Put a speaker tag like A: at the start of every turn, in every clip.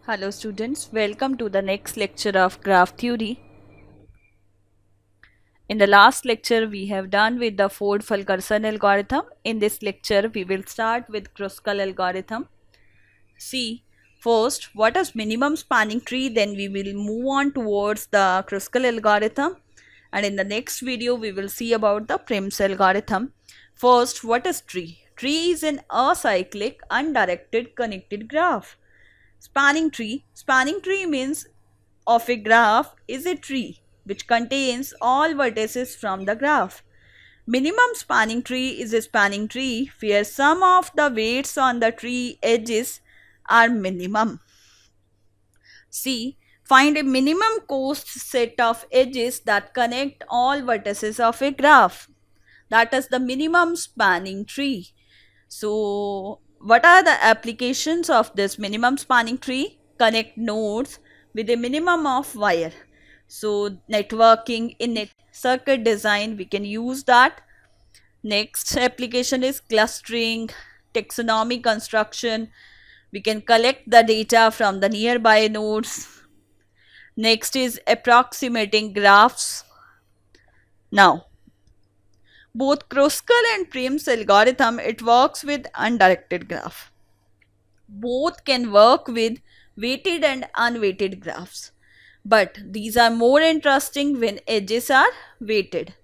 A: Hello students, welcome to the next lecture of graph theory. In the last lecture we have done with the Ford-Fulkerson algorithm. In this lecture we will start with Kruskal algorithm. See, first what is minimum spanning tree, then we will move on towards the Kruskal algorithm, and in the next video we will see about the Prim's algorithm. First, what is tree? Tree is an acyclic undirected connected graph. Spanning tree. Spanning tree means of a graph is a tree which contains all vertices from the graph. Minimum spanning tree is a spanning tree where some of the weights on the tree edges are minimum. C. Find a minimum cost set of edges that connect all vertices of a graph. That is the minimum spanning tree. So, what are the applications of this minimum spanning tree? Connect nodes with a minimum of wire. So, networking in circuit design, we can use that. Next application is clustering, taxonomy construction. We can collect the data from the nearby nodes. Next is approximating graphs. Now, both Kruskal and Prim's algorithm, it works with undirected graph. Both can work with weighted and unweighted graphs. But these are more interesting when edges are weighted,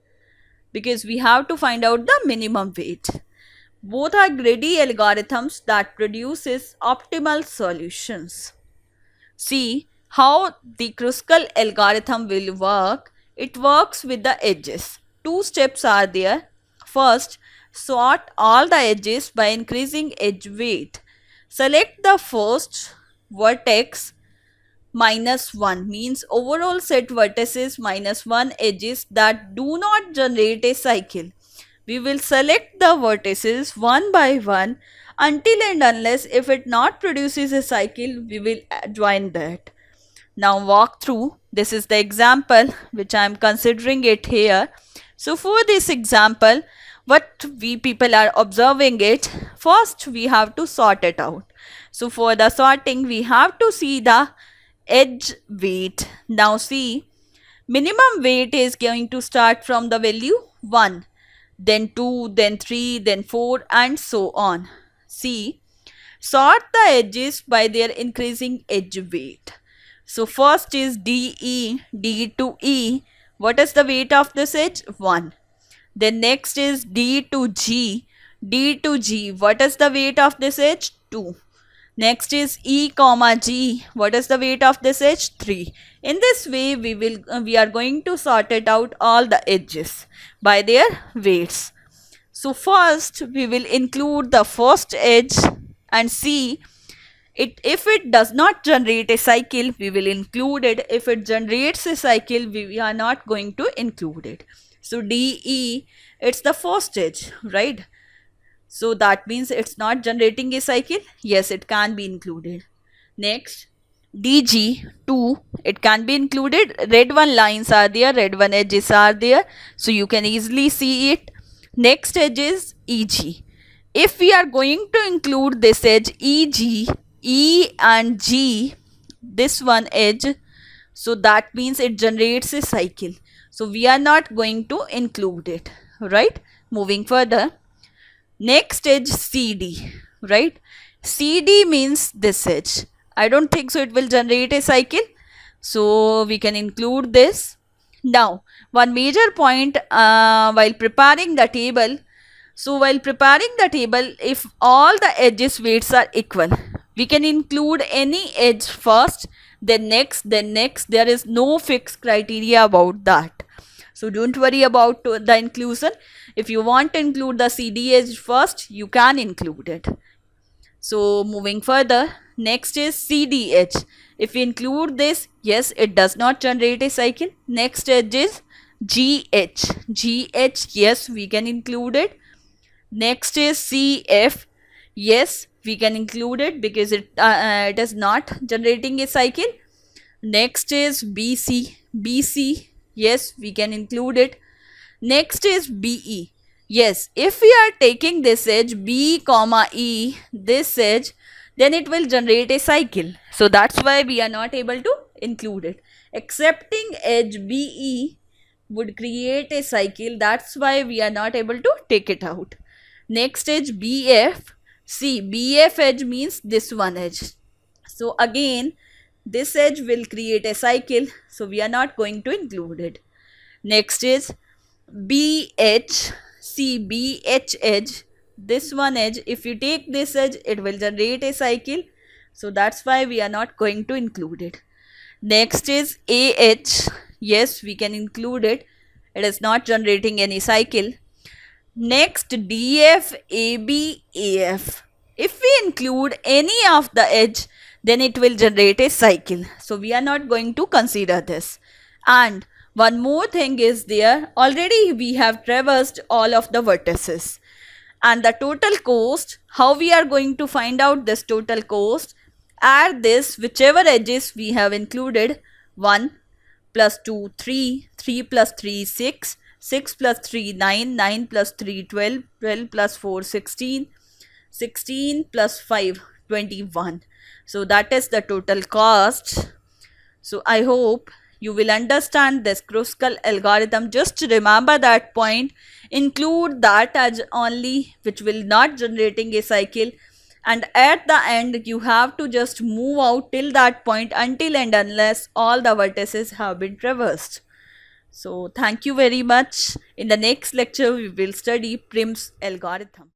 A: because we have to find out the minimum weight. Both are greedy algorithms that produces optimal solutions. See how the Kruskal algorithm will work. It works with the edges. Two steps are there. First, sort all the edges by increasing edge weight. Select the first vertex minus 1 means overall set vertices minus 1 edges that do not generate a cycle. We will select the vertices one by one until and unless if it not produces a cycle, we will join that. Now walk through. This is the example which I am considering it here. So for this example, what we people are observing it, first we have to sort it out. So for the sorting, we have to see the edge weight. Now see, minimum weight is going to start from the value 1, then 2, then 3, then 4 and so on. See, sort the edges by their increasing edge weight. So first is DE, D to E. What is the weight of this edge? 1. Then next is D to G, D to G. What is the weight of this edge? 2. Next is E comma G. What is the weight of this edge? 3. In this way, we are going to sort it out all the edges by their weights. So first, we will include the first edge and see it. If it does not generate a cycle, we will include it. If it generates a cycle, we are not going to include it. So DE, it's the first edge, right? So that means it's not generating a cycle. Yes, it can be included. Next, DG 2, it can be included. Red one lines are there, red one edges are there. So you can easily see it. Next edge is EG. If we are going to include this edge EG, E and G, this one edge, so that means it generates a cycle. So we are not going to include it, right? Moving further. Next edge CD, right? CD means this edge. I don't think so it will generate a cycle. So we can include this. Now, one major point while preparing the table. So while preparing the table, if all the edges weights are equal, we can include any edge first, then next, then next. There is no fixed criteria about that. So don't worry about the inclusion. If you want to include the CD edge first, you can include it. So moving further, next is CD edge. If we include this, yes, it does not generate a cycle. Next edge is GH. GH, yes, we can include it. Next is CF. Yes, we can include it because it is not generating a cycle. Next is BC. BC, yes, we can include it. Next is BE. Yes, if we are taking this edge B comma E, this edge, then it will generate a cycle. So that's why we are not able to include it. Accepting edge BE would create a cycle. That's why we are not able to take it out. Next edge BF. See, BF edge means this one edge. So again, this edge will create a cycle. So we are not going to include it. Next is BH. See, BH edge. This one edge. If you take this edge, it will generate a cycle. So that's why we are not going to include it. Next is AH. Yes, we can include it. It is not generating any cycle. Next, DF, AB, AF. If we include any of the edge, then it will generate a cycle. So we are not going to consider this. And one more thing is there. Already we have traversed all of the vertices. And the total cost, how we are going to find out this total cost? Add this whichever edges we have included. 1 plus 2, 3, 3 plus 3, 6, 6 plus 3, 9, 9 plus 3, 12, 12 plus 4, 16, 16 plus 5, 21. So that is the total cost. So I hope you will understand this Kruskal algorithm. Just remember that point. Include that as only which will not generating a cycle, and at the end you have to just move out till that point until and unless all the vertices have been traversed. So thank you very much. In the next lecture we will study Prim's algorithm.